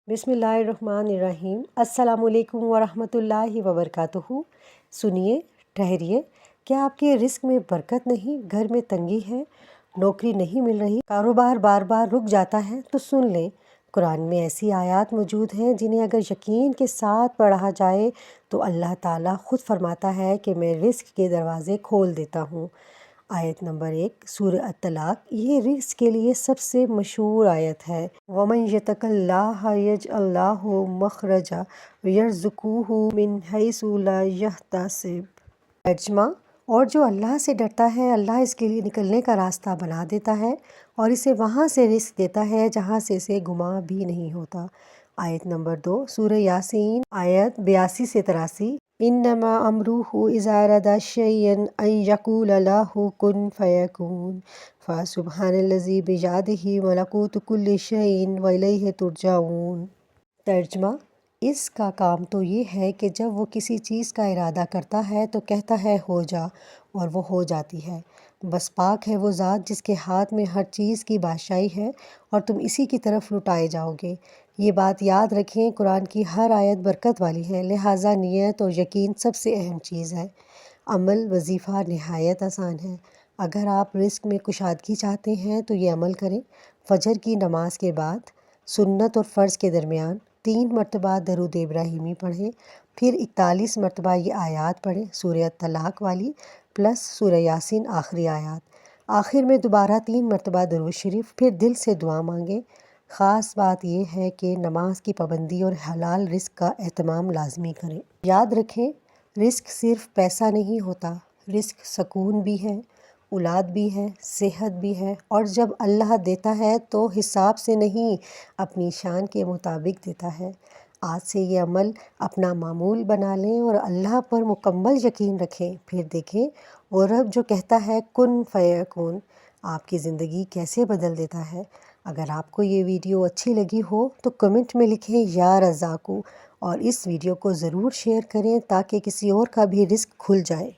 बिस्मिल्लाहिर्रहमानिर्रहीम। अस्सलामु अलैकुम वरहमतुल्लाहि वबरकातुहू। सुनिए, ठहरिए, क्या आपके रिस्क में बरकत नहीं, घर में तंगी है, नौकरी नहीं मिल रही, कारोबार बार बार रुक जाता है? तो सुन लें, कुरान में ऐसी आयत मौजूद हैं जिन्हें अगर यकीन के साथ पढ़ा जाए तो अल्लाह ताला ख़ुद फरमाता है कि मैं रिस्क के दरवाज़े खोल देता हूँ। आयत नंबर 1 सूरह अत-तलाक, ये रिस्क के लिए सबसे मशहूर आयत है। वमन यतक़िल्लाह यजअल लहू मख़रजा वयरज़ुक़हू मिन हैसु ला यहतसिब। तर्जुमा, और जो अल्लाह से डरता है अल्लाह इसके लिए निकलने का रास्ता बना देता है और इसे वहाँ से रिस्क देता है जहाँ से इसे गुमा भी नहीं होता। आयत नंबर 2 सूरह यासीन, आयत 82 से 83। इन्नमा अमरुहु इज़ा अरादा शैअन अन यक़ूल लहू कुन फ़यकून फ़सुब्हानल्लज़ी बियदिही मलकूतु कुल्लि शैइन व इलैहि तुरजऊन। तर्जुमा, इसका काम तो ये है कि जब वो किसी चीज़ का इरादा करता है तो कहता है हो जा, और वो हो जाती है। बस पाक है वो ज़ात जिसके हाथ में हर चीज़ की बादशाही है और तुम इसी की तरफ लुटाए जाओगे। ये बात याद रखें, कुरान की हर आयत बरकत वाली है, लिहाजा नियत और यकीन सबसे अहम चीज़ है। अमल वजीफ़ा नहायत आसान है। अगर आप रिस्क में कुशादगी चाहते हैं तो ये अमल करें। फजर की नमाज के बाद सुन्नत और फ़र्ज़ के दरमियान 3 मरतबा दरूद इब्राहिमी पढ़ें, फिर 41 मरतबा ये आयत पढ़ें, सूरह तलाक वाली प्लस सूरह यासीन आखिरी आयत। आखिर में दोबारा 3 मरतबा दरूद शरीफ, फिर दिल से दुआ मांगें। ख़ास बात यह है कि नमाज की पाबंदी और हलाल रिस्क का एहतमाम लाजमी करें। याद रखें, रिस्क सिर्फ पैसा नहीं होता, रिस्क सुकून भी है, औलाद भी है, सेहत भी है, और जब अल्लाह देता है तो हिसाब से नहीं, अपनी शान के मुताबिक देता है। आज से ये अमल अपना मामूल बना लें और अल्लाह पर मुकम्मल यकीन रखें, फिर देखें और रब जो कहता है कुन फ़यकून आपकी ज़िंदगी कैसे बदल देता है। अगर आपको ये वीडियो अच्छी लगी हो तो कमेंट में लिखें या रज़ाकू, और इस वीडियो को ज़रूर शेयर करें ताकि किसी और का भी रिस्क खुल जाए।